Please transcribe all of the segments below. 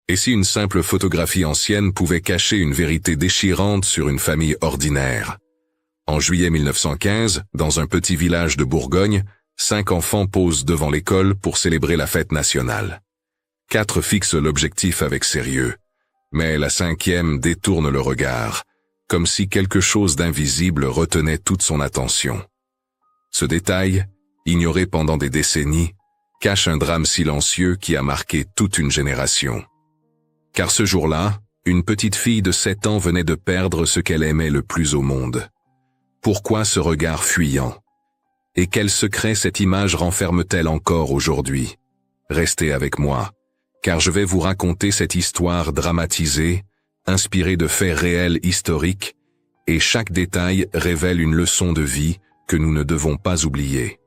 Et si une simple photographie ancienne pouvait cacher une vérité déchirante sur une famille ordinaire? En juillet 1915, dans un petit village de Bourgogne, 5 enfants posent devant l'école pour célébrer la fête nationale. 4 fixent l'objectif avec sérieux, mais la 5e détourne le regard, comme si quelque chose d'invisible retenait toute son attention. Ce détail, ignoré pendant des décennies, cache un drame silencieux qui a marqué toute une génération. Car ce jour-là, une petite fille de 7 ans venait de perdre ce qu'elle aimait le plus au monde. Pourquoi ce regard fuyant? Et quel secret cette image renferme-t-elle encore aujourd'hui? Restez avec moi, car je vais vous raconter cette histoire dramatisée, inspirée de faits réels historiques, et chaque détail révèle une leçon de vie que nous ne devons pas oublier.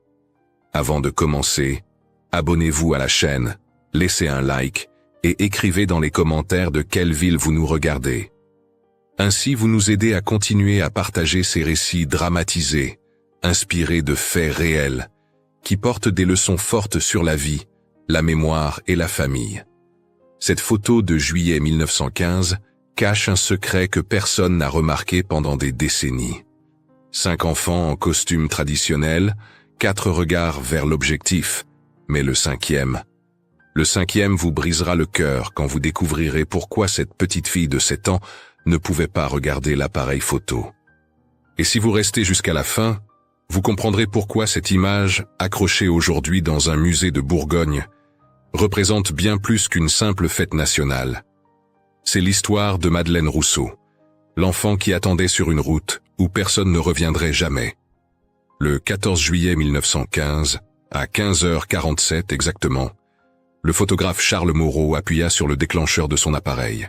Avant de commencer, abonnez-vous à la chaîne, laissez un like, et écrivez dans les commentaires de quelle ville vous nous regardez. Ainsi vous nous aidez à continuer à partager ces récits dramatisés, inspirés de faits réels, qui portent des leçons fortes sur la vie, la mémoire et la famille. Cette photo de juillet 1915 cache un secret que personne n'a remarqué pendant des décennies. 5 enfants en costume traditionnel, 4 regards vers l'objectif, mais le 5e vous brisera le cœur quand vous découvrirez pourquoi cette petite fille de 7 ans ne pouvait pas regarder l'appareil photo. Et si vous restez jusqu'à la fin, vous comprendrez pourquoi cette image, accrochée aujourd'hui dans un musée de Bourgogne, représente bien plus qu'une simple fête nationale. C'est l'histoire de Madeleine Rousseau, l'enfant qui attendait sur une route où personne ne reviendrait jamais. Le 14 juillet 1915, à 15h47 exactement, le photographe Charles Moreau appuya sur le déclencheur de son appareil.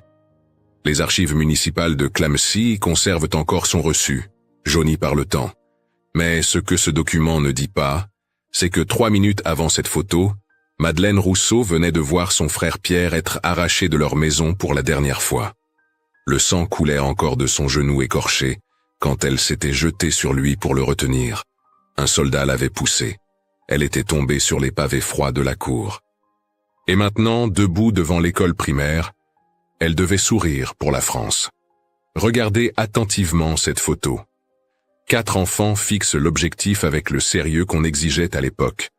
Les archives municipales de Clamecy conservent encore son reçu, jauni par le temps. Mais ce que ce document ne dit pas, c'est que 3 minutes avant cette photo, Madeleine Rousseau venait de voir son frère Pierre être arraché de leur maison pour la dernière fois. Le sang coulait encore de son genou écorché quand elle s'était jetée sur lui pour le retenir. Un soldat l'avait poussée. Elle était tombée sur les pavés froids de la cour. Et maintenant, debout devant l'école primaire, elle devait sourire pour la France. Regardez attentivement cette photo. 4 enfants fixent l'objectif avec le sérieux qu'on exigeait à l'époque.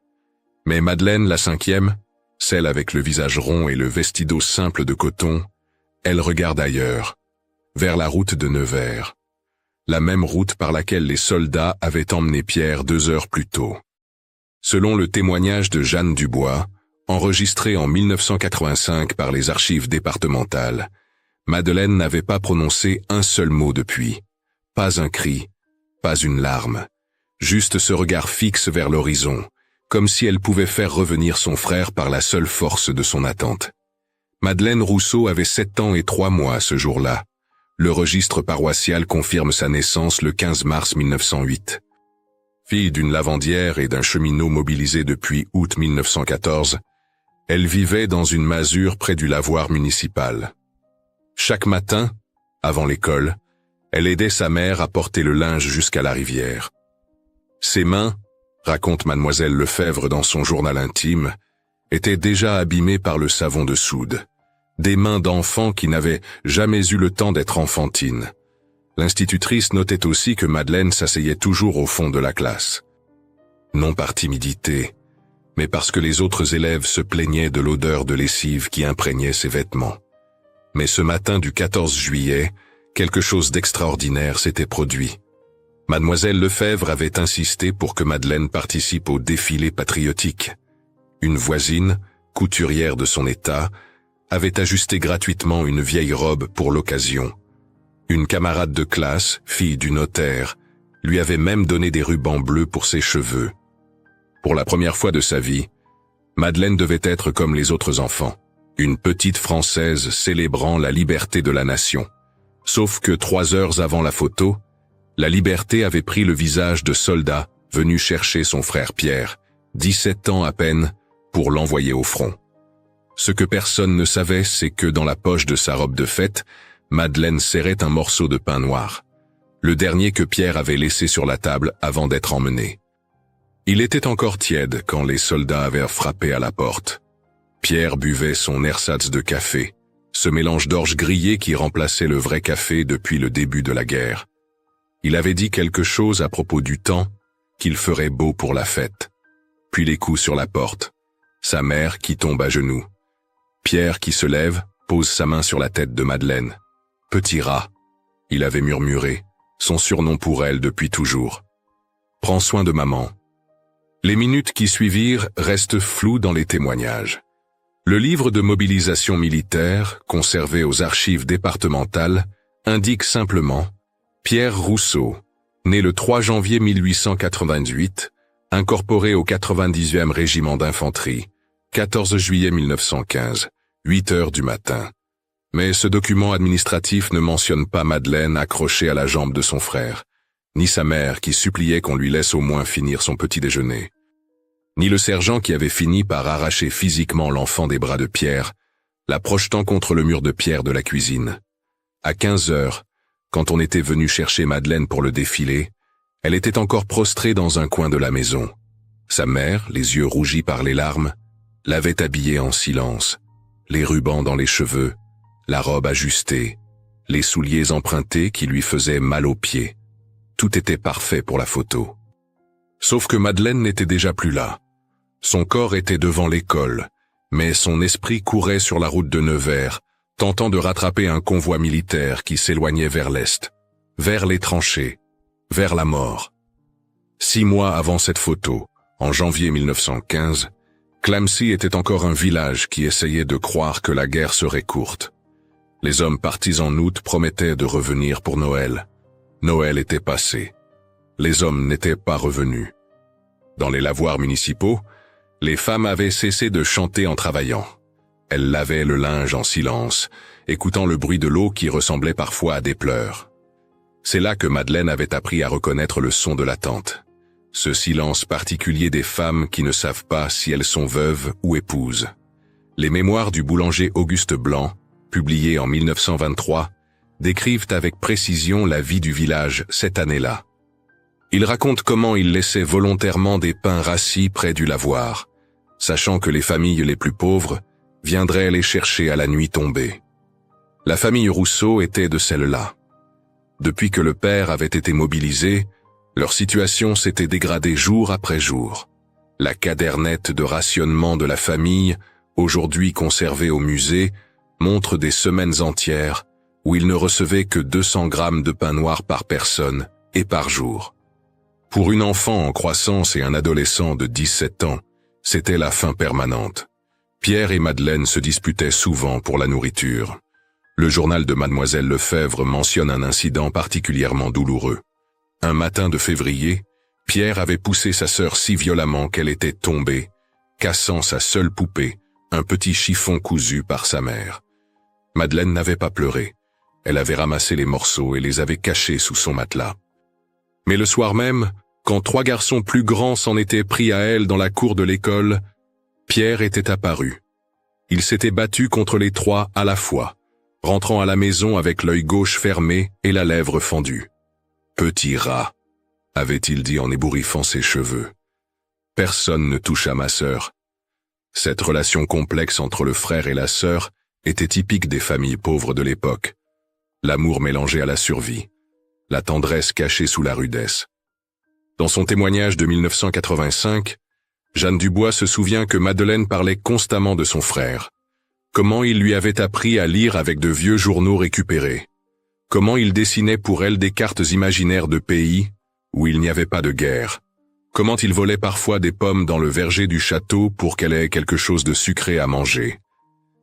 Mais Madeleine, la 5e, celle avec le visage rond et le vestido simple de coton, elle regarde ailleurs, vers la route de Nevers. La même route par laquelle les soldats avaient emmené Pierre 2 heures plus tôt. Selon le témoignage de Jeanne Dubois, enregistré en 1985 par les archives départementales, Madeleine n'avait pas prononcé un seul mot depuis. Pas un cri, pas une larme. Juste ce regard fixe vers l'horizon, comme si elle pouvait faire revenir son frère par la seule force de son attente. Madeleine Rousseau avait 7 ans et 3 mois ce jour-là. Le registre paroissial confirme sa naissance le 15 mars 1908. Fille d'une lavandière et d'un cheminot mobilisé depuis août 1914, elle vivait dans une masure près du lavoir municipal. Chaque matin, avant l'école, elle aidait sa mère à porter le linge jusqu'à la rivière. Ses mains, raconte mademoiselle Lefebvre dans son journal intime, étaient déjà abîmées par le savon de soude. Des mains d'enfants qui n'avaient jamais eu le temps d'être enfantines. L'institutrice notait aussi que Madeleine s'asseyait toujours au fond de la classe. Non par timidité, mais parce que les autres élèves se plaignaient de l'odeur de lessive qui imprégnait ses vêtements. Mais ce matin du 14 juillet, quelque chose d'extraordinaire s'était produit. Mademoiselle Lefebvre avait insisté pour que Madeleine participe au défilé patriotique. Une voisine, couturière de son état, avait ajusté gratuitement une vieille robe pour l'occasion. Une camarade de classe, fille du notaire, lui avait même donné des rubans bleus pour ses cheveux. Pour la première fois de sa vie, Madeleine devait être comme les autres enfants, une petite Française célébrant la liberté de la nation. Sauf que 3 heures avant la photo, la liberté avait pris le visage de soldats venus chercher son frère Pierre, 17 ans à peine, pour l'envoyer au front. Ce que personne ne savait, c'est que dans la poche de sa robe de fête, Madeleine serrait un morceau de pain noir, le dernier que Pierre avait laissé sur la table avant d'être emmené. Il était encore tiède quand les soldats avaient frappé à la porte. Pierre buvait son ersatz de café, ce mélange d'orge grillée qui remplaçait le vrai café depuis le début de la guerre. Il avait dit quelque chose à propos du temps, qu'il ferait beau pour la fête. Puis les coups sur la porte. Sa mère qui tombe à genoux. Pierre qui se lève, pose sa main sur la tête de Madeleine. « Petit rat », il avait murmuré, son surnom pour elle depuis toujours. « Prends soin de maman ». Les minutes qui suivirent restent floues dans les témoignages. Le livre de mobilisation militaire, conservé aux archives départementales, indique simplement « Pierre Rousseau, né le 3 janvier 1888, incorporé au 90e régiment d'infanterie, 14 juillet 1915, 8 heures du matin ». Mais ce document administratif ne mentionne pas Madeleine accrochée à la jambe de son frère, ni sa mère qui suppliait qu'on lui laisse au moins finir son petit déjeuner, ni le sergent qui avait fini par arracher physiquement l'enfant des bras de Pierre, la projetant contre le mur de pierre de la cuisine. À 15 heures, quand on était venu chercher Madeleine pour le défilé, elle était encore prostrée dans un coin de la maison. Sa mère, les yeux rougis par les larmes, l'avait habillée en silence, les rubans dans les cheveux, la robe ajustée, les souliers empruntés qui lui faisaient mal aux pieds. Tout était parfait pour la photo. Sauf que Madeleine n'était déjà plus là. Son corps était devant l'école, mais son esprit courait sur la route de Nevers, tentant de rattraper un convoi militaire qui s'éloignait vers l'est, vers les tranchées, vers la mort. 6 mois avant cette photo, en janvier 1915, Clamecy était encore un village qui essayait de croire que la guerre serait courte. Les hommes partis en août promettaient de revenir pour Noël. Noël était passé. Les hommes n'étaient pas revenus. Dans les lavoirs municipaux, les femmes avaient cessé de chanter en travaillant. Elles lavaient le linge en silence, écoutant le bruit de l'eau qui ressemblait parfois à des pleurs. C'est là que Madeleine avait appris à reconnaître le son de l'attente. Ce silence particulier des femmes qui ne savent pas si elles sont veuves ou épouses. Les mémoires du boulanger Auguste Blanc, publiés en 1923, décrivent avec précision la vie du village cette année-là. Il raconte comment il laissait volontairement des pains rassis près du lavoir, sachant que les familles les plus pauvres viendraient les chercher à la nuit tombée. La famille Rousseau était de celle-là. Depuis que le père avait été mobilisé, leur situation s'était dégradée jour après jour. La cadernette de rationnement de la famille, aujourd'hui conservée au musée, montre des semaines entières où il ne recevait que 200 grammes de pain noir par personne et par jour. Pour une enfant en croissance et un adolescent de 17 ans, c'était la faim permanente. Pierre et Madeleine se disputaient souvent pour la nourriture. Le journal de Mademoiselle Lefebvre mentionne un incident particulièrement douloureux. Un matin de février, Pierre avait poussé sa sœur si violemment qu'elle était tombée, cassant sa seule poupée, un petit chiffon cousu par sa mère. Madeleine n'avait pas pleuré. Elle avait ramassé les morceaux et les avait cachés sous son matelas. Mais le soir même, quand 3 garçons plus grands s'en étaient pris à elle dans la cour de l'école, Pierre était apparu. Il s'était battu contre les 3 à la fois, rentrant à la maison avec l'œil gauche fermé et la lèvre fendue. « Petit rat », avait-il dit en ébouriffant ses cheveux. « Personne ne touche à ma sœur. » Cette relation complexe entre le frère et la sœur était typique des familles pauvres de l'époque. L'amour mélangé à la survie, la tendresse cachée sous la rudesse. Dans son témoignage de 1985, Jeanne Dubois se souvient que Madeleine parlait constamment de son frère. Comment il lui avait appris à lire avec de vieux journaux récupérés. Comment il dessinait pour elle des cartes imaginaires de pays où il n'y avait pas de guerre. Comment il volait parfois des pommes dans le verger du château pour qu'elle ait quelque chose de sucré à manger.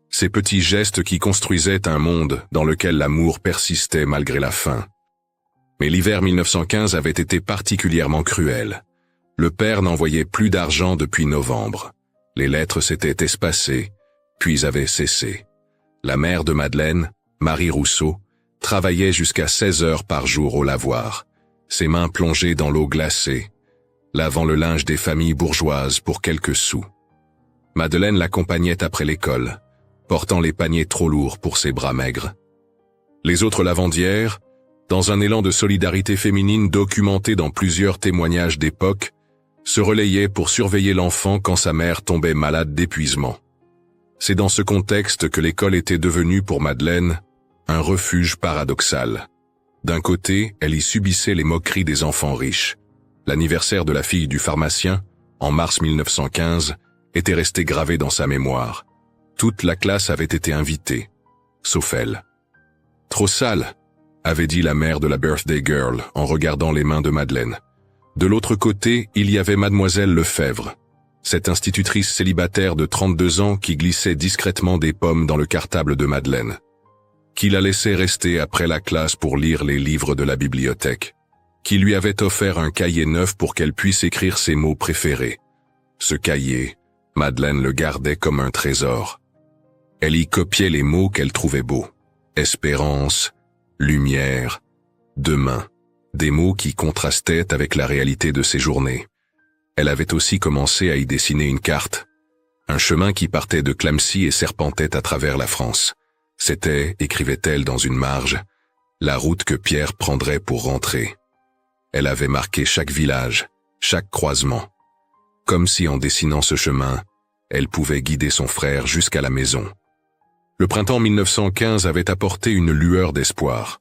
Ces petits gestes qui construisaient un monde dans lequel l'amour persistait malgré la faim. Mais l'hiver 1915 avait été particulièrement cruel. Le père n'envoyait plus d'argent depuis novembre. Les lettres s'étaient espacées, puis avaient cessé. La mère de Madeleine, Marie Rousseau, travaillait jusqu'à 16 heures par jour au lavoir, ses mains plongées dans l'eau glacée, lavant le linge des familles bourgeoises pour quelques sous. Madeleine l'accompagnait après l'école, portant les paniers trop lourds pour ses bras maigres. Les autres lavandières, dans un élan de solidarité féminine documenté dans plusieurs témoignages d'époque, se relayaient pour surveiller l'enfant quand sa mère tombait malade d'épuisement. C'est dans ce contexte que l'école était devenue pour Madeleine un refuge paradoxal. D'un côté, elle y subissait les moqueries des enfants riches. L'anniversaire de la fille du pharmacien, en mars 1915, était resté gravé dans sa mémoire. Toute la classe avait été invitée, sauf elle. « Trop sale », avait dit la mère de la birthday girl en regardant les mains de Madeleine. De l'autre côté, il y avait mademoiselle Lefebvre, cette institutrice célibataire de 32 ans qui glissait discrètement des pommes dans le cartable de Madeleine, qui la laissait rester après la classe pour lire les livres de la bibliothèque, qui lui avait offert un cahier neuf pour qu'elle puisse écrire ses mots préférés. Ce cahier, Madeleine le gardait comme un trésor. Elle y copiait les mots qu'elle trouvait beaux. Espérance, lumière, demain. Des mots qui contrastaient avec la réalité de ses journées. Elle avait aussi commencé à y dessiner une carte. Un chemin qui partait de Clamecy et serpentait à travers la France. C'était, écrivait-elle dans une marge, la route que Pierre prendrait pour rentrer. Elle avait marqué chaque village, chaque croisement. Comme si en dessinant ce chemin, elle pouvait guider son frère jusqu'à la maison. Le printemps 1915 avait apporté une lueur d'espoir.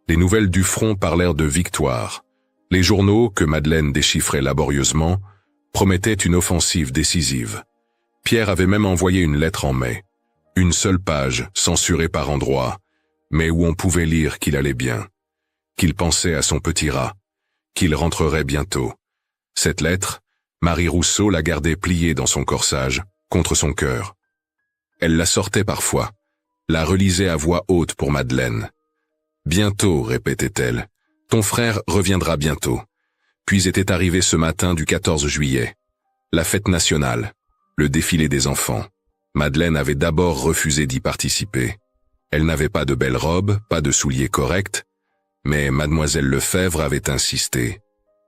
Les nouvelles du front parlèrent de victoire. Les journaux, que Madeleine déchiffrait laborieusement, promettaient une offensive décisive. Pierre avait même envoyé une lettre en mai. Une seule page, censurée par endroits, mais où on pouvait lire qu'il allait bien, qu'il pensait à son petit rat, qu'il rentrerait bientôt. Cette lettre, Marie Rousseau la gardait pliée dans son corsage, contre son cœur. Elle la sortait parfois, la relisait à voix haute pour Madeleine. « Bientôt », répétait-elle, « ton frère reviendra bientôt. » Puis était arrivé ce matin du 14 juillet. La fête nationale, le défilé des enfants. Madeleine avait d'abord refusé d'y participer. Elle n'avait pas de belle robe, pas de souliers corrects, mais mademoiselle Lefebvre avait insisté.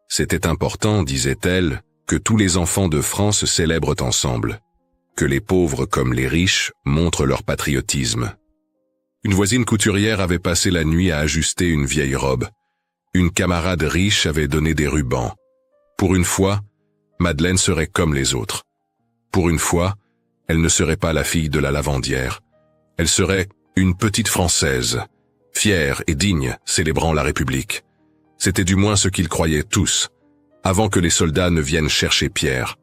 C'était important, disait-elle, que tous les enfants de France célèbrent ensemble, que les pauvres comme les riches montrent leur patriotisme. Une voisine couturière avait passé la nuit à ajuster une vieille robe. Une camarade riche avait donné des rubans. Pour une fois, Madeleine serait comme les autres. Pour une fois, elle ne serait pas la fille de la lavandière. Elle serait une petite Française, fière et digne, célébrant la République. C'était du moins ce qu'ils croyaient tous, avant que les soldats ne viennent chercher Pierre,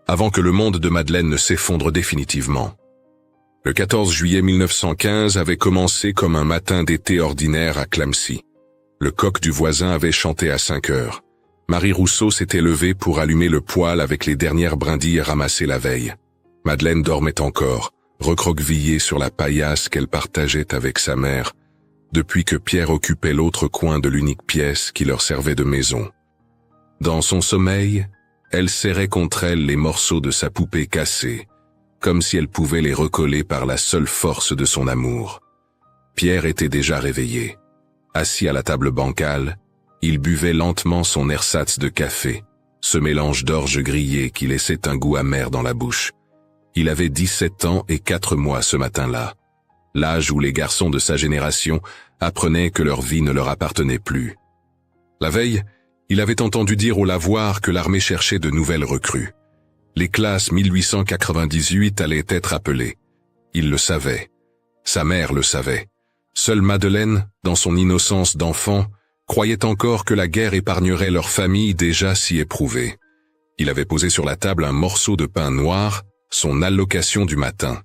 avant que le monde de Madeleine ne s'effondre définitivement. Le 14 juillet 1915 avait commencé comme un matin d'été ordinaire à Clamecy. Le coq du voisin avait chanté à 5 heures. Marie Rousseau s'était levée pour allumer le poêle avec les dernières brindilles ramassées la veille. Madeleine dormait encore, recroquevillée sur la paillasse qu'elle partageait avec sa mère, depuis que Pierre occupait l'autre coin de l'unique pièce qui leur servait de maison. Dans son sommeil, elle serrait contre elle les morceaux de sa poupée cassée, comme si elle pouvait les recoller par la seule force de son amour. Pierre était déjà réveillé. Assis à la table bancale, il buvait lentement son ersatz de café, ce mélange d'orge grillée qui laissait un goût amer dans la bouche. Il avait 17 ans et 4 mois ce matin-là, l'âge où les garçons de sa génération apprenaient que leur vie ne leur appartenait plus. La veille, il avait entendu dire au lavoir que l'armée cherchait de nouvelles recrues. Les classes 1898 allaient être appelées. Il le savait. Sa mère le savait. Seule Madeleine, dans son innocence d'enfant, croyait encore que la guerre épargnerait leur famille déjà si éprouvée. Il avait posé sur la table un morceau de pain noir, son allocation du matin.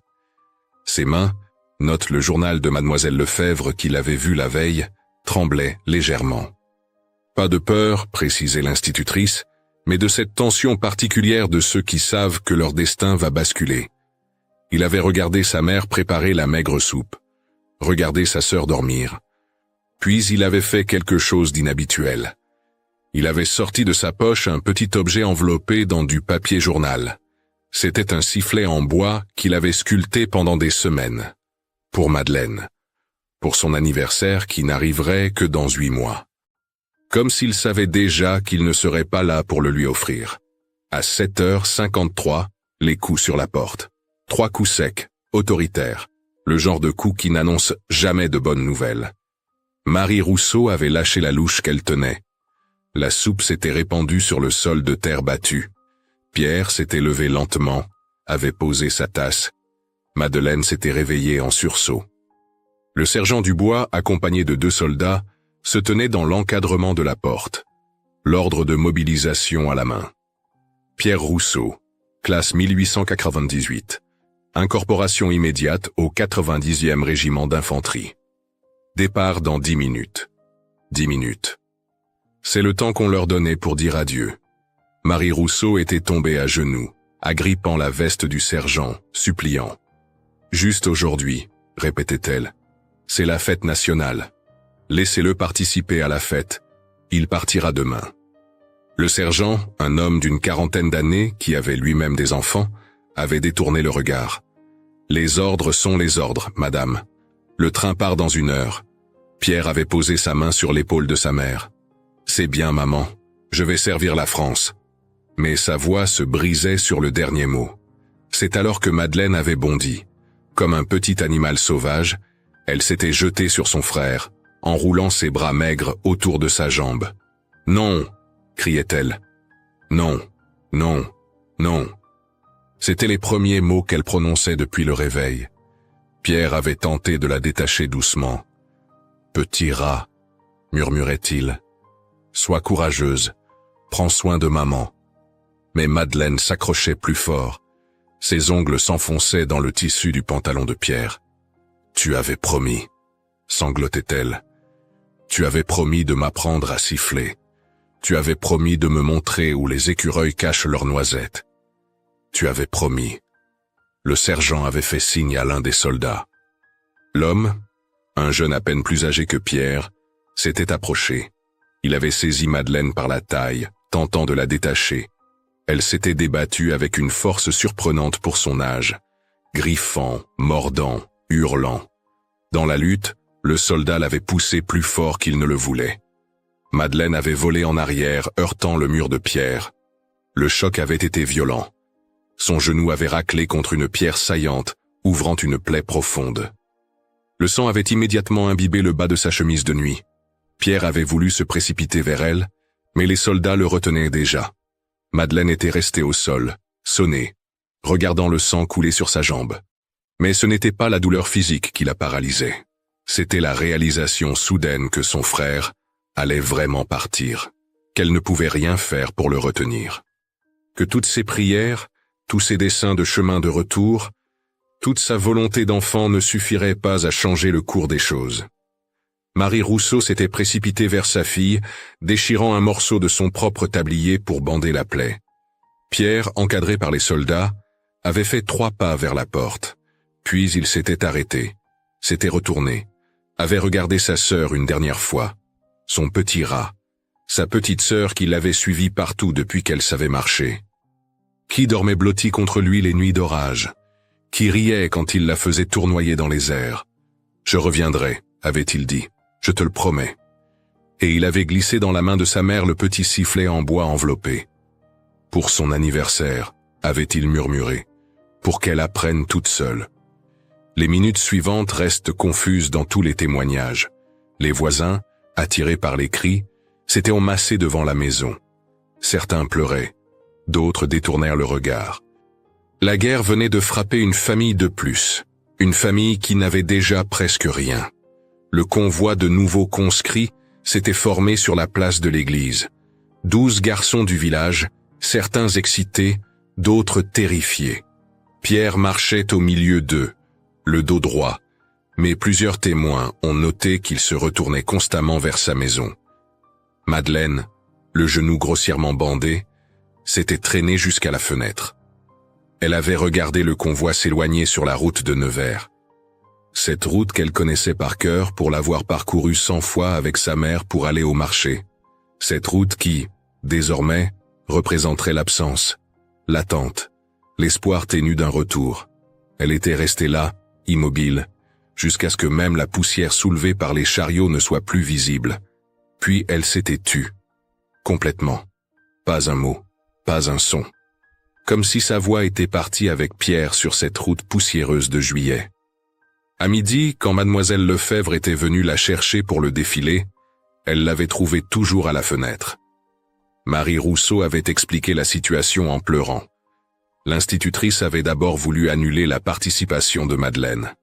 Ses mains, note le journal de mademoiselle Lefebvre qu'il avait vu la veille, tremblaient légèrement. Pas de peur, précisait l'institutrice, mais de cette tension particulière de ceux qui savent que leur destin va basculer. Il avait regardé sa mère préparer la maigre soupe, regardé sa sœur dormir. Puis il avait fait quelque chose d'inhabituel. Il avait sorti de sa poche un petit objet enveloppé dans du papier journal. C'était un sifflet en bois qu'il avait sculpté pendant des semaines. Pour Madeleine. Pour son anniversaire qui n'arriverait que dans 8 mois. Comme s'il savait déjà qu'il ne serait pas là pour le lui offrir. À 7h53, les coups sur la porte. 3 coups secs, autoritaires. Le genre de coups qui n'annoncent jamais de bonnes nouvelles. Marie Rousseau avait lâché la louche qu'elle tenait. La soupe s'était répandue sur le sol de terre battue. Pierre s'était levé lentement, avait posé sa tasse. Madeleine s'était réveillée en sursaut. Le sergent Dubois, accompagné de 2 soldats, se tenait dans l'encadrement de la porte, l'ordre de mobilisation à la main. Pierre Rousseau, classe 1898. Incorporation immédiate au 90e régiment d'infanterie. Départ dans 10 minutes. 10 minutes. C'est le temps qu'on leur donnait pour dire adieu. Marie Rousseau était tombée à genoux, agrippant la veste du sergent, suppliant. « Juste aujourd'hui, répétait-elle. C'est la fête nationale. Laissez-le participer à la fête. Il partira demain. » Le sergent, un homme d'une 40aine d'années qui avait lui-même des enfants, avait détourné le regard. « Les ordres sont les ordres, madame. Le train part dans 1 heure. » Pierre avait posé sa main sur l'épaule de sa mère. « C'est bien, maman. Je vais servir la France. » Mais sa voix se brisait sur le dernier mot. C'est alors que Madeleine avait bondi. Comme un petit animal sauvage, elle s'était jetée sur son frère, enroulant ses bras maigres autour de sa jambe. « Non !» criait-elle. « Non, non, non !» C'étaient les premiers mots qu'elle prononçait depuis le réveil. Pierre avait tenté de la détacher doucement. « Petit rat !» murmurait-il. « Sois courageuse, prends soin de maman. » Mais Madeleine s'accrochait plus fort. Ses ongles s'enfonçaient dans le tissu du pantalon de Pierre. « Tu avais promis, » sanglotait-elle. « Tu avais promis de m'apprendre à siffler. Tu avais promis de me montrer où les écureuils cachent leurs noisettes. Tu avais promis. » Le sergent avait fait signe à l'un des soldats. L'homme, un jeune à peine plus âgé que Pierre, s'était approché. Il avait saisi Madeleine par la taille, tentant de la détacher. Elle s'était débattue avec une force surprenante pour son âge, griffant, mordant, hurlant. Dans la lutte, le soldat l'avait poussé plus fort qu'il ne le voulait. Madeleine avait volé en arrière, heurtant le mur de pierre. Le choc avait été violent. Son genou avait raclé contre une pierre saillante, ouvrant une plaie profonde. Le sang avait immédiatement imbibé le bas de sa chemise de nuit. Pierre avait voulu se précipiter vers elle, mais les soldats le retenaient déjà. Madeleine était restée au sol, sonnée, regardant le sang couler sur sa jambe. Mais ce n'était pas la douleur physique qui la paralysait. C'était la réalisation soudaine que son frère allait vraiment partir, qu'elle ne pouvait rien faire pour le retenir. Que toutes ses prières, tous ses desseins de chemin de retour, toute sa volonté d'enfant ne suffiraient pas à changer le cours des choses. Marie Rousseau s'était précipitée vers sa fille, déchirant un morceau de son propre tablier pour bander la plaie. Pierre, encadré par les soldats, avait fait 3 pas vers la porte. Puis il s'était arrêté, s'était retourné, avait regardé sa sœur une dernière fois, son petit rat, sa petite sœur qui l'avait suivi partout depuis qu'elle savait marcher. Qui dormait blotti contre lui les nuits d'orage? Qui riait quand il la faisait tournoyer dans les airs? « Je reviendrai », avait-il dit. « Je te le promets. » Et il avait glissé dans la main de sa mère le petit sifflet en bois enveloppé. « Pour son anniversaire », avait-il murmuré, « pour qu'elle apprenne toute seule. » Les minutes suivantes restent confuses dans tous les témoignages. Les voisins, attirés par les cris, s'étaient emassés devant la maison. Certains pleuraient, d'autres détournèrent le regard. La guerre venait de frapper une famille de plus, une famille qui n'avait déjà presque rien. Le convoi de nouveaux conscrits s'était formé sur la place de l'église. 12 garçons du village, certains excités, d'autres terrifiés. Pierre marchait au milieu d'eux, le dos droit, mais plusieurs témoins ont noté qu'il se retournait constamment vers sa maison. Madeleine, le genou grossièrement bandé, s'était traînée jusqu'à la fenêtre. Elle avait regardé le convoi s'éloigner sur la route de Nevers. Cette route qu'elle connaissait par cœur pour l'avoir parcourue 100 fois avec sa mère pour aller au marché. Cette route qui, désormais, représenterait l'absence, l'attente, l'espoir ténu d'un retour. Elle était restée là, immobile, jusqu'à ce que même la poussière soulevée par les chariots ne soit plus visible. Puis elle s'était tue. Complètement. Pas un mot, pas un son. Comme si sa voix était partie avec Pierre sur cette route poussiéreuse de juillet. À midi, quand mademoiselle Lefebvre était venue la chercher pour le défilé, elle l'avait trouvée toujours à la fenêtre. Marie Rousseau avait expliqué la situation en pleurant. L'institutrice avait d'abord voulu annuler la participation de Madeleine.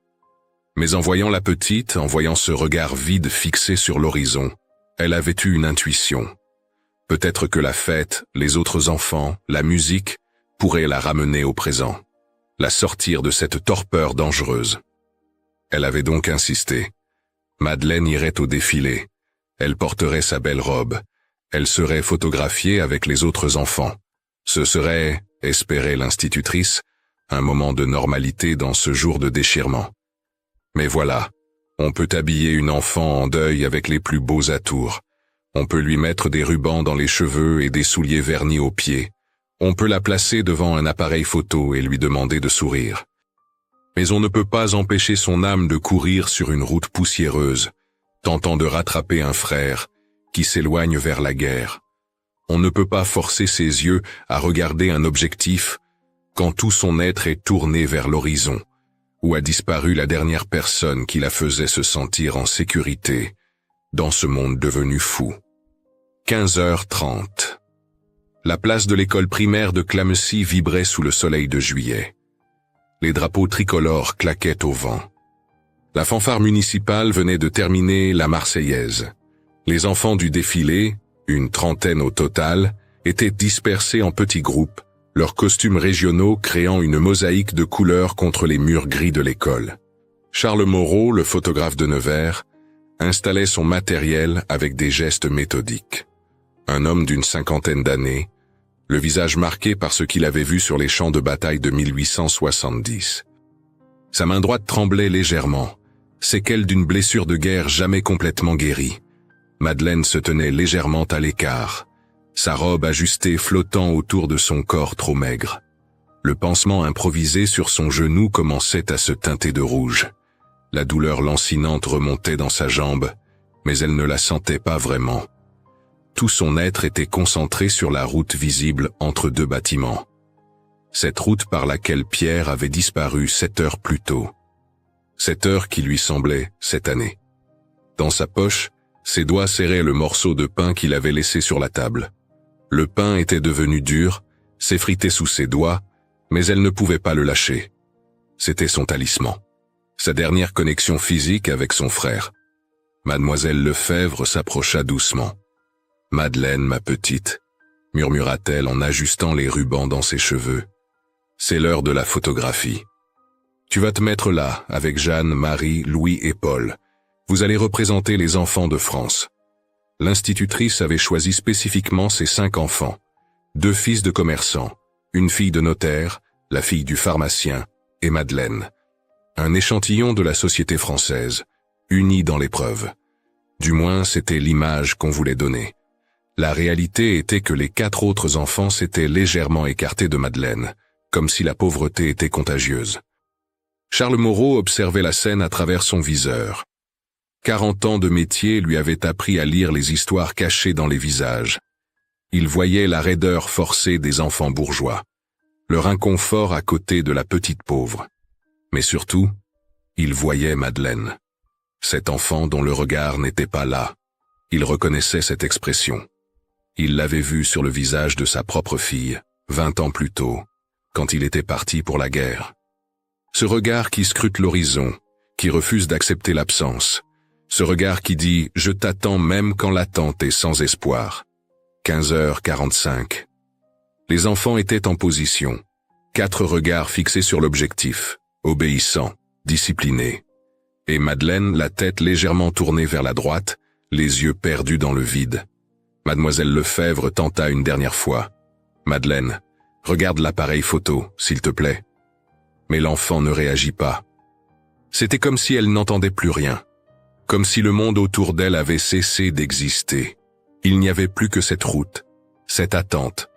Mais en voyant la petite, en voyant ce regard vide fixé sur l'horizon, elle avait eu une intuition. Peut-être que la fête, les autres enfants, la musique, pourraient la ramener au présent, la sortir de cette torpeur dangereuse. Elle avait donc insisté. Madeleine irait au défilé. Elle porterait sa belle robe. Elle serait photographiée avec les autres enfants. Ce serait, espérait l'institutrice, un moment de normalité dans ce jour de déchirement. Mais voilà, on peut habiller une enfant en deuil avec les plus beaux atours. On peut lui mettre des rubans dans les cheveux et des souliers vernis aux pieds. On peut la placer devant un appareil photo et lui demander de sourire. Mais on ne peut pas empêcher son âme de courir sur une route poussiéreuse, tentant de rattraper un frère qui s'éloigne vers la guerre. On ne peut pas forcer ses yeux à regarder un objectif quand tout son être est tourné vers l'horizon, où a disparu la dernière personne qui la faisait se sentir en sécurité dans ce monde devenu fou. 15h30. La place de l'école primaire de Clamecy vibrait sous le soleil de juillet. Les drapeaux tricolores claquaient au vent. La fanfare municipale venait de terminer la Marseillaise. Les enfants du défilé, une trentaine au total, étaient dispersés en petits groupes, leurs costumes régionaux créant une mosaïque de couleurs contre les murs gris de l'école. Charles Moreau, le photographe de Nevers, installait son matériel avec des gestes méthodiques. Un homme d'une cinquantaine d'années, le visage marqué par ce qu'il avait vu sur les champs de bataille de 1870. Sa main droite tremblait légèrement, séquelle d'une blessure de guerre jamais complètement guérie. Madeleine se tenait légèrement à l'écart, sa robe ajustée flottant autour de son corps trop maigre. Le pansement improvisé sur son genou commençait à se teinter de rouge. La douleur lancinante remontait dans sa jambe, mais elle ne la sentait pas vraiment. Tout son être était concentré sur la route visible entre deux bâtiments. Cette route par laquelle Pierre avait disparu 7 heures plus tôt. 7 heures qui lui semblaient cette année. Dans sa poche, ses doigts serraient le morceau de pain qu'il avait laissé sur la table. Le pain était devenu dur, s'effritait sous ses doigts, mais elle ne pouvait pas le lâcher. C'était son talisman. Sa dernière connexion physique avec son frère. Mademoiselle Lefebvre s'approcha doucement. « Madeleine, ma petite », murmura-t-elle en ajustant les rubans dans ses cheveux. « C'est l'heure de la photographie. Tu vas te mettre là, avec Jeanne, Marie, Louis et Paul. Vous allez représenter les enfants de France. » L'institutrice avait choisi spécifiquement ses 5 enfants. 2 fils de commerçants, une fille de notaire, la fille du pharmacien, et Madeleine. Un échantillon de la société française, unie dans l'épreuve. Du moins, c'était l'image qu'on voulait donner. La réalité était que les 4 autres enfants s'étaient légèrement écartés de Madeleine, comme si la pauvreté était contagieuse. Charles Moreau observait la scène à travers son viseur. 40 ans de métier lui avaient appris à lire les histoires cachées dans les visages. Il voyait la raideur forcée des enfants bourgeois, leur inconfort à côté de la petite pauvre. Mais surtout, il voyait Madeleine. Cet enfant dont le regard n'était pas là. Il reconnaissait cette expression. Il l'avait vue sur le visage de sa propre fille, 20 ans plus tôt, quand il était parti pour la guerre. Ce regard qui scrute l'horizon, qui refuse d'accepter l'absence. Ce regard qui dit « Je t'attends même quand l'attente est sans espoir ». 15h45. Les enfants étaient en position. 4 regards fixés sur l'objectif, obéissants, disciplinés. Et Madeleine, la tête légèrement tournée vers la droite, les yeux perdus dans le vide. Mademoiselle Lefebvre tenta une dernière fois. « Madeleine, regarde l'appareil photo, s'il te plaît. » Mais l'enfant ne réagit pas. C'était comme si elle n'entendait plus rien. Comme si le monde autour d'elle avait cessé d'exister. Il n'y avait plus que cette route, cette attente,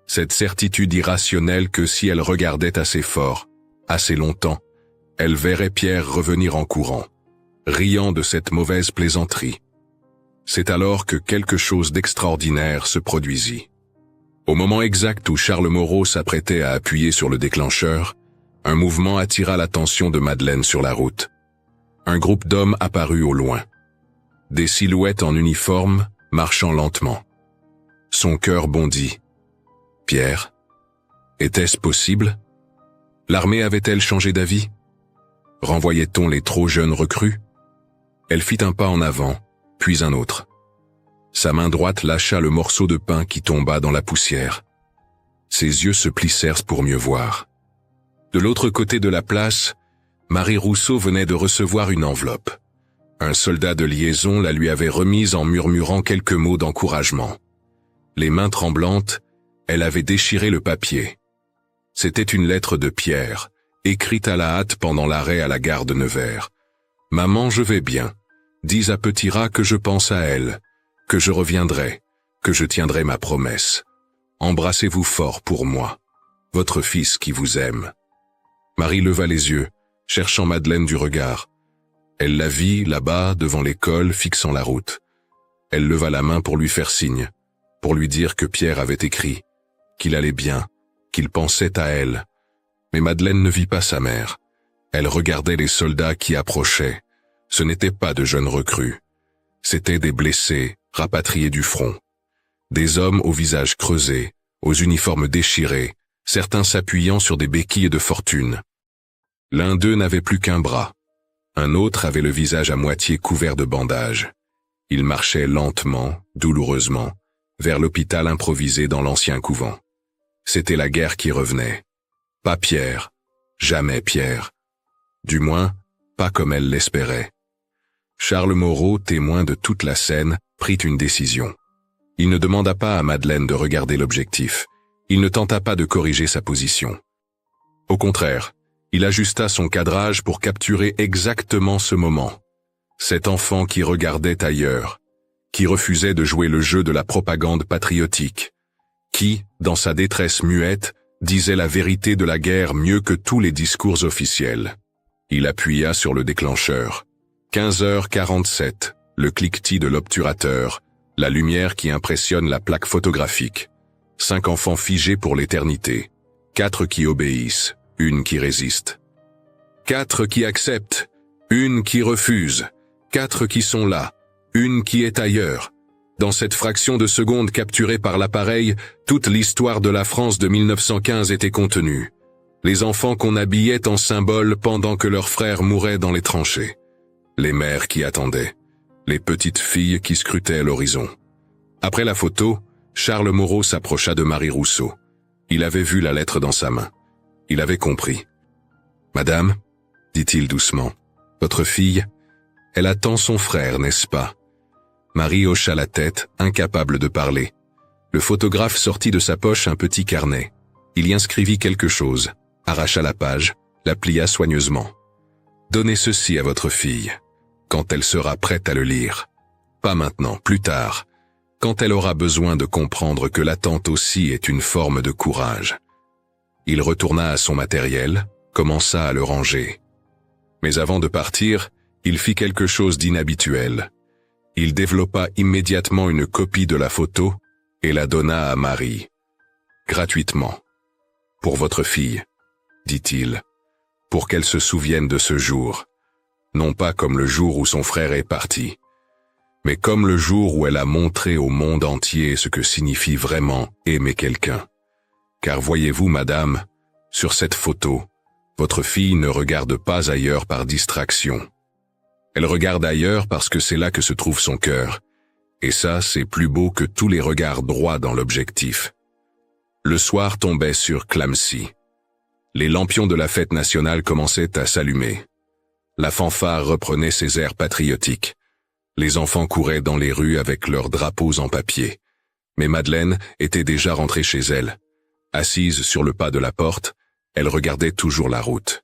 cette certitude irrationnelle que si elle regardait assez fort, assez longtemps, elle verrait Pierre revenir en courant, riant de cette mauvaise plaisanterie. C'est alors que quelque chose d'extraordinaire se produisit. Au moment exact où Charles Moreau s'apprêtait à appuyer sur le déclencheur, un mouvement attira l'attention de Madeleine sur la route. Un groupe d'hommes apparut au loin. Des silhouettes en uniforme, marchant lentement. Son cœur bondit. Pierre, Était-ce possible? L'armée avait-elle changé d'avis? Renvoyait-on les trop jeunes recrues? Elle fit un pas en avant, puis un autre. Sa main droite lâcha le morceau de pain qui tomba dans la poussière. Ses yeux se plissèrent pour mieux voir. De l'autre côté de la place, Marie Rousseau venait de recevoir une enveloppe. Un soldat de liaison la lui avait remise en murmurant quelques mots d'encouragement. Les mains tremblantes, elle avait déchiré le papier. C'était une lettre de Pierre, écrite à la hâte pendant l'arrêt à la gare de Nevers. « Maman, je vais bien. Dis à Petit Rat que je pense à elle, que je reviendrai, que je tiendrai ma promesse. Embrassez-vous fort pour moi. Votre fils qui vous aime. » Marie leva les yeux, cherchant Madeleine du regard. Elle la vit, là-bas, devant l'école, fixant la route. Elle leva la main pour lui faire signe, pour lui dire que Pierre avait écrit, qu'il allait bien, qu'il pensait à elle. Mais Madeleine ne vit pas sa mère. Elle regardait les soldats qui approchaient. Ce n'étaient pas de jeunes recrues. C'étaient des blessés, rapatriés du front. Des hommes au visage creusé, aux uniformes déchirés, certains s'appuyant sur des béquilles de fortune. L'un d'eux n'avait plus qu'un bras. Un autre avait le visage à moitié couvert de bandages. Il marchait lentement, douloureusement, vers l'hôpital improvisé dans l'ancien couvent. C'était la guerre qui revenait. Pas Pierre. Jamais Pierre. Du moins, pas comme elle l'espérait. Charles Moreau, témoin de toute la scène, prit une décision. Il ne demanda pas à Madeleine de regarder l'objectif. Il ne tenta pas de corriger sa position. Au contraire, il ajusta son cadrage pour capturer exactement ce moment. Cet enfant qui regardait ailleurs, qui refusait de jouer le jeu de la propagande patriotique, qui, dans sa détresse muette, disait la vérité de la guerre mieux que tous les discours officiels. Il appuya sur le déclencheur. 15h47, le cliquetis de l'obturateur, la lumière qui impressionne la plaque photographique. 5 enfants figés pour l'éternité. 4 qui obéissent, 1 qui résiste. 4 qui acceptent, 1 qui refuse. 4 qui sont là, 1 qui est ailleurs. Dans cette fraction de seconde capturée par l'appareil, toute l'histoire de la France de 1915 était contenue. Les enfants qu'on habillait en symboles pendant que leurs frères mouraient dans les tranchées. Les mères qui attendaient. Les petites filles qui scrutaient l'horizon. Après la photo, Charles Moreau s'approcha de Marie Rousseau. Il avait vu la lettre dans sa main. Il avait compris. « Madame, dit-il doucement, votre fille, elle attend son frère, n'est-ce pas ?» Marie hocha la tête, incapable de parler. Le photographe sortit de sa poche un petit carnet. Il y inscrivit quelque chose, arracha la page, la plia soigneusement. « Donnez ceci à votre fille, quand elle sera prête à le lire. Pas maintenant, plus tard, quand elle aura besoin de comprendre que l'attente aussi est une forme de courage. » Il retourna à son matériel, commença à le ranger. Mais avant de partir, il fit quelque chose d'inhabituel. Il développa immédiatement une copie de la photo et la donna à Marie. Gratuitement. « Pour votre fille, dit-il, pour qu'elle se souvienne de ce jour. Non pas comme le jour où son frère est parti, mais comme le jour où elle a montré au monde entier ce que signifie vraiment aimer quelqu'un. Car voyez-vous, madame, sur cette photo, votre fille ne regarde pas ailleurs par distraction. Elle regarde ailleurs parce que c'est là que se trouve son cœur. Et ça, c'est plus beau que tous les regards droits dans l'objectif. » Le soir tombait sur Clamecy. Les lampions de la fête nationale commençaient à s'allumer. La fanfare reprenait ses airs patriotiques. Les enfants couraient dans les rues avec leurs drapeaux en papier. Mais Madeleine était déjà rentrée chez elle. Assise sur le pas de la porte, elle regardait toujours la route.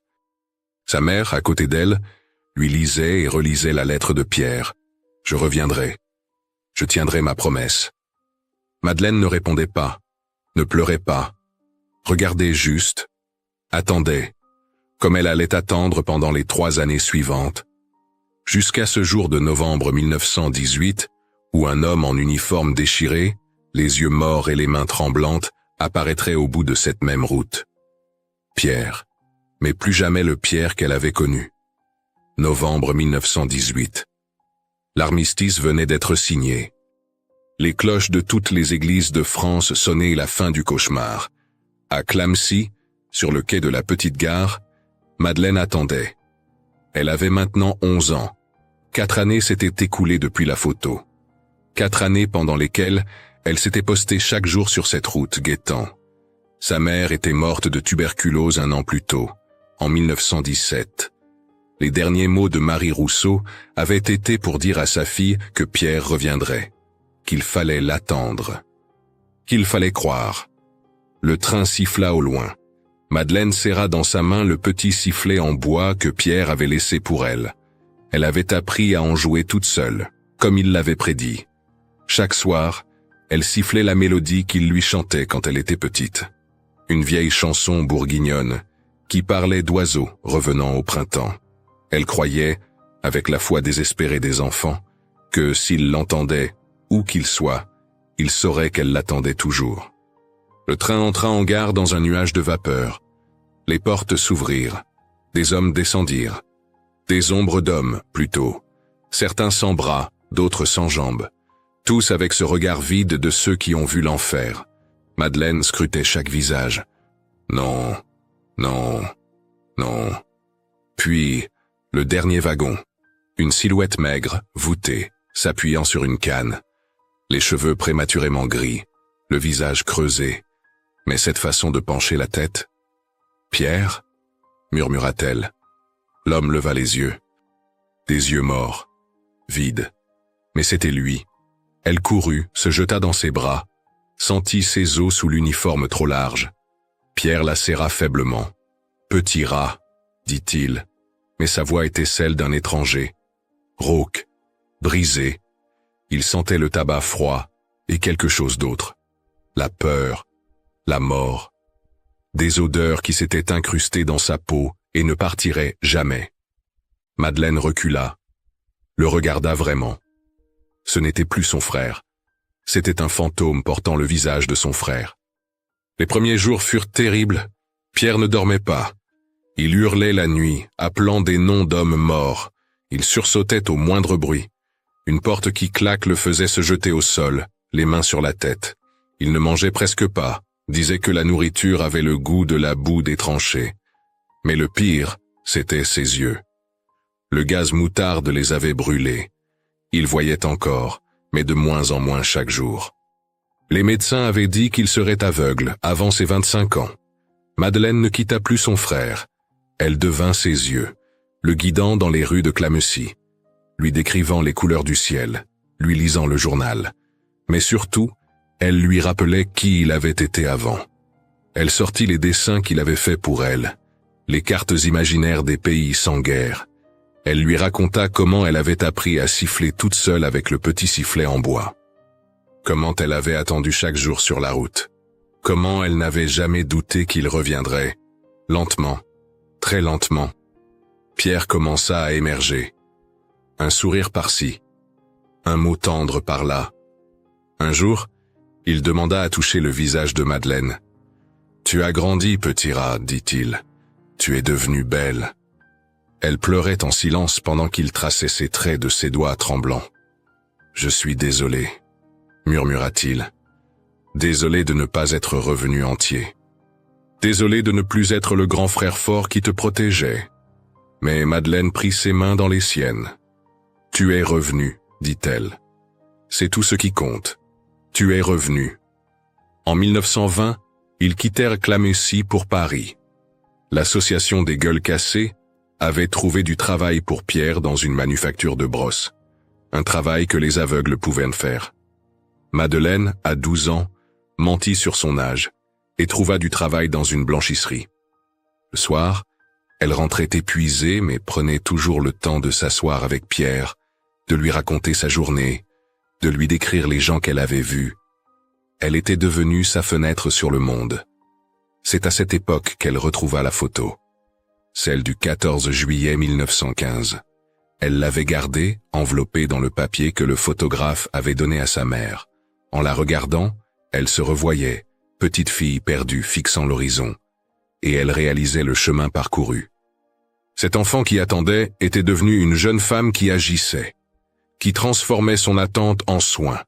Sa mère, à côté d'elle, lui lisait et relisait la lettre de Pierre. « Je reviendrai. Je tiendrai ma promesse. » Madeleine ne répondait pas, ne pleurait pas, regardait juste, attendait, comme elle allait attendre pendant les 3 années suivantes, jusqu'à ce jour de novembre 1918, où un homme en uniforme déchiré, les yeux morts et les mains tremblantes, apparaîtrait au bout de cette même route. Pierre, mais plus jamais le Pierre qu'elle avait connu. Novembre 1918. L'armistice venait d'être signé. Les cloches de toutes les églises de France sonnaient la fin du cauchemar. À Clamecy, sur le quai de la petite gare, Madeleine attendait. Elle avait maintenant 11 ans. 4 années s'étaient écoulées depuis la photo. 4 années pendant lesquelles elle s'était postée chaque jour sur cette route guettant. Sa mère était morte de tuberculose 1 an plus tôt, en 1917. Les derniers mots de Marie Rousseau avaient été pour dire à sa fille que Pierre reviendrait, qu'il fallait l'attendre, qu'il fallait croire. Le train siffla au loin. Madeleine serra dans sa main le petit sifflet en bois que Pierre avait laissé pour elle. Elle avait appris à en jouer toute seule, comme il l'avait prédit. Chaque soir, elle sifflait la mélodie qu'il lui chantait quand elle était petite. Une vieille chanson bourguignonne, qui parlait d'oiseaux revenant au printemps. Elle croyait, avec la foi désespérée des enfants, que s'il l'entendait, où qu'il soit, il saurait qu'elle l'attendait toujours. Le train entra en gare dans un nuage de vapeur. Les portes s'ouvrirent. Des hommes descendirent. Des ombres d'hommes, plutôt. Certains sans bras, d'autres sans jambes. Tous avec ce regard vide de ceux qui ont vu l'enfer. Madeleine scrutait chaque visage. Non, non, non. Puis, le dernier wagon. Une silhouette maigre, voûtée, s'appuyant sur une canne. Les cheveux prématurément gris, le visage creusé. Mais cette façon de pencher la tête... « Pierre » murmura-t-elle. L'homme leva les yeux. Des yeux morts, vides. Mais c'était lui. Elle courut, se jeta dans ses bras, sentit ses os sous l'uniforme trop large. Pierre la serra faiblement. « Petit rat », dit-il, mais sa voix était celle d'un étranger. Rauque, brisé. Il sentait le tabac froid et quelque chose d'autre. La peur, la mort. Des odeurs qui s'étaient incrustées dans sa peau et ne partiraient jamais. Madeleine recula, le regarda vraiment. Ce n'était plus son frère. C'était un fantôme portant le visage de son frère. Les premiers jours furent terribles. Pierre ne dormait pas. Il hurlait la nuit, appelant des noms d'hommes morts. Il sursautait au moindre bruit. Une porte qui claque le faisait se jeter au sol, les mains sur la tête. Il ne mangeait presque pas, disait que la nourriture avait le goût de la boue des tranchées. Mais le pire, c'était ses yeux. Le gaz moutarde les avait brûlés. Il voyait encore, mais de moins en moins chaque jour. Les médecins avaient dit qu'il serait aveugle avant ses 25 ans. Madeleine ne quitta plus son frère. Elle devint ses yeux, le guidant dans les rues de Clamecy, lui décrivant les couleurs du ciel, lui lisant le journal. Mais surtout, elle lui rappelait qui il avait été avant. Elle sortit les dessins qu'il avait faits pour elle, les cartes imaginaires des pays sans guerre. Elle lui raconta comment elle avait appris à siffler toute seule avec le petit sifflet en bois. Comment elle avait attendu chaque jour sur la route. Comment elle n'avait jamais douté qu'il reviendrait. Lentement, très lentement. Pierre commença à émerger. Un sourire par-ci, un mot tendre par-là. Un jour, il demanda à toucher le visage de Madeleine. « Tu as grandi, petit rat, dit-il. Tu es devenue belle. » Elle pleurait en silence pendant qu'il traçait ses traits de ses doigts tremblants. « Je suis désolé, » murmura-t-il. « Désolé de ne pas être revenu entier. Désolé de ne plus être le grand frère fort qui te protégeait. » Mais Madeleine prit ses mains dans les siennes. « Tu es revenu, dit-elle. C'est tout ce qui compte. Tu es revenu. » En 1920, ils quittèrent Clamecy pour Paris. L'association des gueules cassées avait trouvé du travail pour Pierre dans une manufacture de brosses. Un travail que les aveugles pouvaient faire. Madeleine, à 12 ans, mentit sur son âge et trouva du travail dans une blanchisserie. Le soir, elle rentrait épuisée mais prenait toujours le temps de s'asseoir avec Pierre, de lui raconter sa journée, de lui décrire les gens qu'elle avait vus. Elle était devenue sa fenêtre sur le monde. C'est à cette époque qu'elle retrouva la photo, celle du 14 juillet 1915. Elle l'avait gardée, enveloppée dans le papier que le photographe avait donné à sa mère. En la regardant, elle se revoyait, petite fille perdue fixant l'horizon, et elle réalisait le chemin parcouru. Cet enfant qui attendait était devenue une jeune femme qui agissait, qui transformait son attente en soin,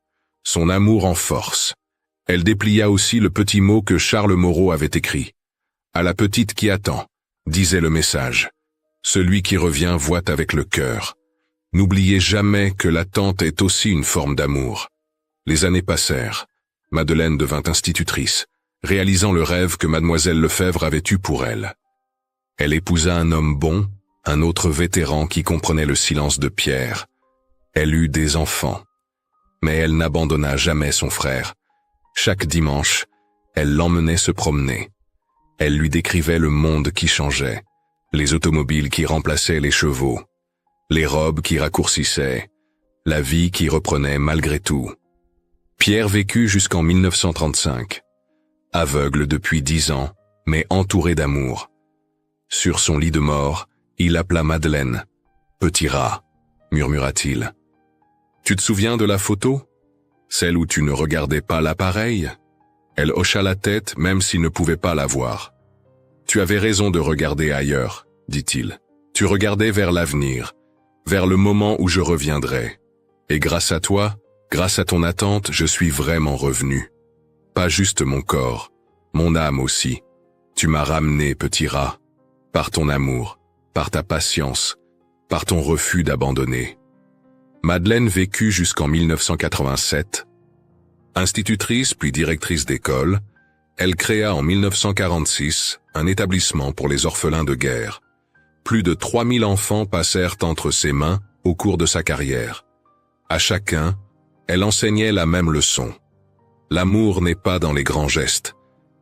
son amour en force. Elle déplia aussi le petit mot que Charles Moreau avait écrit. « À la petite qui attend », disait le message. « Celui qui revient voit avec le cœur. N'oubliez jamais que l'attente est aussi une forme d'amour. » Les années passèrent. Madeleine devint institutrice, réalisant le rêve que mademoiselle Lefebvre avait eu pour elle. Elle épousa un homme bon, un autre vétéran qui comprenait le silence de Pierre. Elle eut des enfants. Mais elle n'abandonna jamais son frère. Chaque dimanche, elle l'emmenait se promener. Elle lui décrivait le monde qui changeait, les automobiles qui remplaçaient les chevaux, les robes qui raccourcissaient, la vie qui reprenait malgré tout. Pierre vécut jusqu'en 1935. Aveugle depuis 10 ans, mais entouré d'amour. Sur son lit de mort, il appela Madeleine. « Petit rat », murmura-t-il. « Tu te souviens de la photo? Celle où tu ne regardais pas l'appareil ?» Elle hocha la tête même s'il ne pouvait pas la voir. « Tu avais raison de regarder ailleurs, » dit-il. « Tu regardais vers l'avenir, vers le moment où je reviendrai. Et grâce à toi, grâce à ton attente, je suis vraiment revenu. Pas juste mon corps, mon âme aussi. Tu m'as ramené, petit rat, par ton amour, par ta patience, par ton refus d'abandonner. » Madeleine vécut jusqu'en 1987. Institutrice puis directrice d'école, elle créa en 1946 un établissement pour les orphelins de guerre. Plus de 3000 enfants passèrent entre ses mains au cours de sa carrière. À chacun, elle enseignait la même leçon. L'amour n'est pas dans les grands gestes.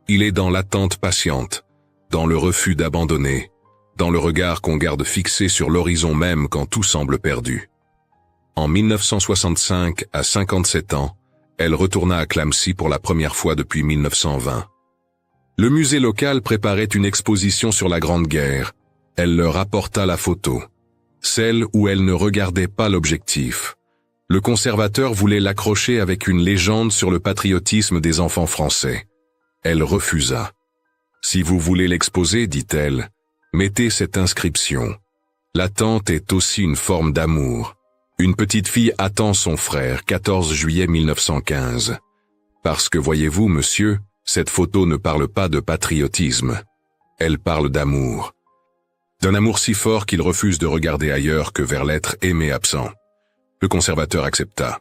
Il est dans l'attente patiente, dans le refus d'abandonner, dans le regard qu'on garde fixé sur l'horizon même quand tout semble perdu. En 1965, à 57 ans, elle retourna à Clamecy pour la première fois depuis 1920. Le musée local préparait une exposition sur la Grande Guerre. Elle leur apporta la photo, celle où elle ne regardait pas l'objectif. Le conservateur voulait l'accrocher avec une légende sur le patriotisme des enfants français. Elle refusa. « Si vous voulez l'exposer, dit-elle, mettez cette inscription. L'attente est aussi une forme d'amour. Une petite fille attend son frère, 14 juillet 1915. Parce que voyez-vous, monsieur, cette photo ne parle pas de patriotisme. Elle parle d'amour. D'un amour si fort qu'il refuse de regarder ailleurs que vers l'être aimé absent. » Le conservateur accepta.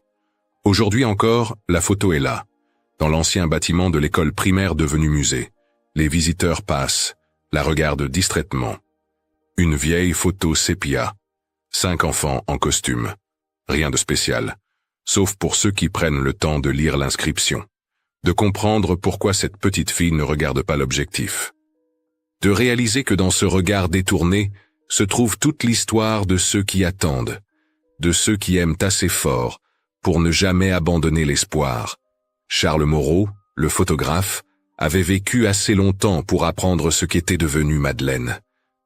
Aujourd'hui encore, la photo est là, dans l'ancien bâtiment de l'école primaire devenu musée. Les visiteurs passent, la regardent distraitement. Une vieille photo sépia. 5 enfants en costume. Rien de spécial, sauf pour ceux qui prennent le temps de lire l'inscription, de comprendre pourquoi cette petite fille ne regarde pas l'objectif. De réaliser que dans ce regard détourné se trouve toute l'histoire de ceux qui attendent, de ceux qui aiment assez fort pour ne jamais abandonner l'espoir. Charles Moreau, le photographe, avait vécu assez longtemps pour apprendre ce qu'était devenue Madeleine.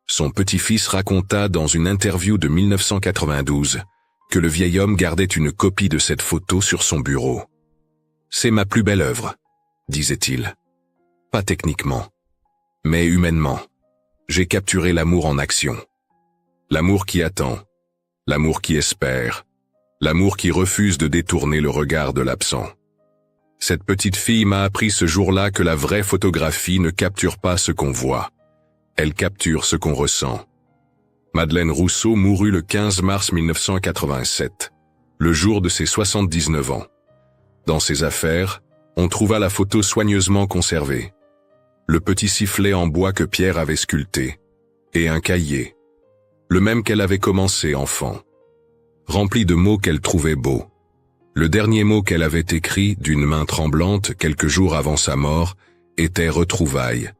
Son petit-fils raconta dans une interview de 1992 que le vieil homme gardait une copie de cette photo sur son bureau. « C'est ma plus belle œuvre », disait-il. « Pas techniquement, mais humainement. J'ai capturé l'amour en action. L'amour qui attend, l'amour qui espère, l'amour qui refuse de détourner le regard de l'absent. Cette petite fille m'a appris ce jour-là que la vraie photographie ne capture pas ce qu'on voit. Elle capture ce qu'on ressent. » Madeleine Rousseau mourut le 15 mars 1987, le jour de ses 79 ans. Dans ses affaires, on trouva la photo soigneusement conservée, le petit sifflet en bois que Pierre avait sculpté, et un cahier, le même qu'elle avait commencé enfant, rempli de mots qu'elle trouvait beaux. Le dernier mot qu'elle avait écrit d'une main tremblante quelques jours avant sa mort était « retrouvailles ».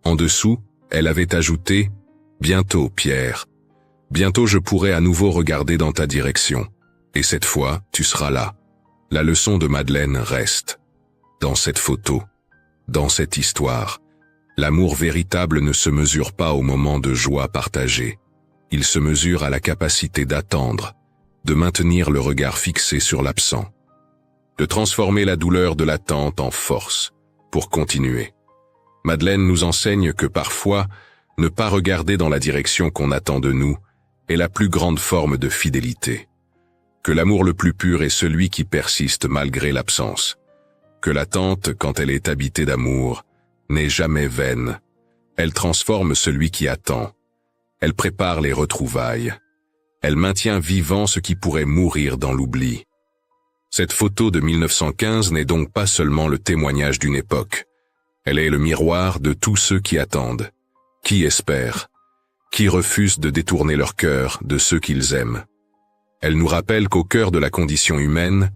En dessous, elle avait ajouté « Bientôt, Pierre. Bientôt je pourrai à nouveau regarder dans ta direction. Et cette fois, tu seras là. » La leçon de Madeleine reste. Dans cette photo, dans cette histoire, l'amour véritable ne se mesure pas au moment de joie partagée. Il se mesure à la capacité d'attendre, de maintenir le regard fixé sur l'absent, de transformer la douleur de l'attente en force pour continuer. Madeleine nous enseigne que parfois, ne pas regarder dans la direction qu'on attend de nous est la plus grande forme de fidélité. Que l'amour le plus pur est celui qui persiste malgré l'absence. que l'attente, quand elle est habitée d'amour, n'est jamais vaine. Elle transforme celui qui attend. Elle prépare les retrouvailles. Elle maintient vivant ce qui pourrait mourir dans l'oubli. Cette photo de 1915 n'est donc pas seulement le témoignage d'une époque. Elle est le miroir de tous ceux qui attendent, qui espèrent, qui refusent de détourner leur cœur de ceux qu'ils aiment. Elle nous rappelle qu'au cœur de la condition humaine,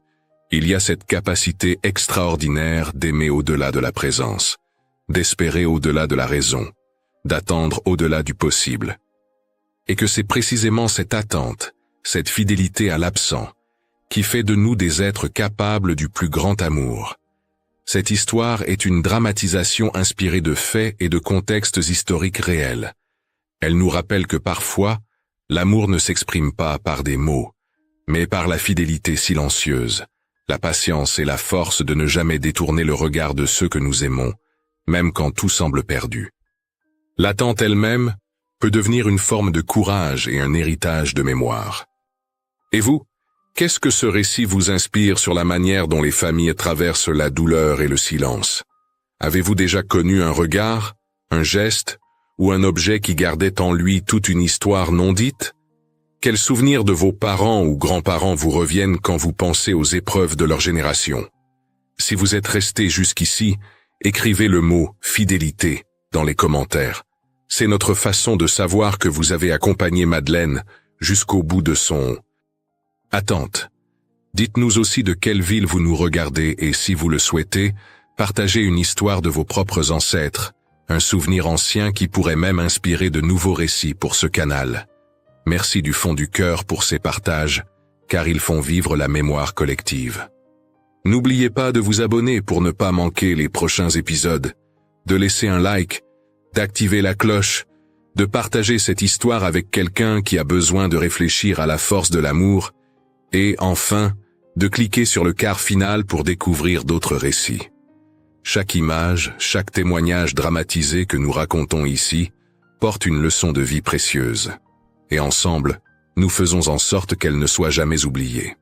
il y a cette capacité extraordinaire d'aimer au-delà de la présence, d'espérer au-delà de la raison, d'attendre au-delà du possible. Et que c'est précisément cette attente, cette fidélité à l'absent, qui fait de nous des êtres capables du plus grand amour. Cette histoire est une dramatisation inspirée de faits et de contextes historiques réels. Elle nous rappelle que parfois, l'amour ne s'exprime pas par des mots, mais par la fidélité silencieuse, la patience et la force de ne jamais détourner le regard de ceux que nous aimons, même quand tout semble perdu. L'attente elle-même peut devenir une forme de courage et un héritage de mémoire. Et vous, qu'est-ce que ce récit vous inspire sur la manière dont les familles traversent la douleur et le silence? Avez-vous déjà connu un regard, un geste ou un objet qui gardait en lui toute une histoire non dite? Quels souvenirs de vos parents ou grands-parents vous reviennent quand vous pensez aux épreuves de leur génération? Si vous êtes resté jusqu'ici, écrivez le mot « fidélité » dans les commentaires. C'est notre façon de savoir que vous avez accompagné Madeleine jusqu'au bout de son attente. Dites-nous aussi de quelle ville vous nous regardez et si vous le souhaitez, partagez une histoire de vos propres ancêtres, un souvenir ancien qui pourrait même inspirer de nouveaux récits pour ce canal. Merci du fond du cœur pour ces partages, car ils font vivre la mémoire collective. N'oubliez pas de vous abonner pour ne pas manquer les prochains épisodes, de laisser un like, d'activer la cloche, de partager cette histoire avec quelqu'un qui a besoin de réfléchir à la force de l'amour, et enfin, de cliquer sur le quart final pour découvrir d'autres récits. Chaque image, chaque témoignage dramatisé que nous racontons ici, porte une leçon de vie précieuse. Et ensemble, nous faisons en sorte qu'elle ne soit jamais oubliée.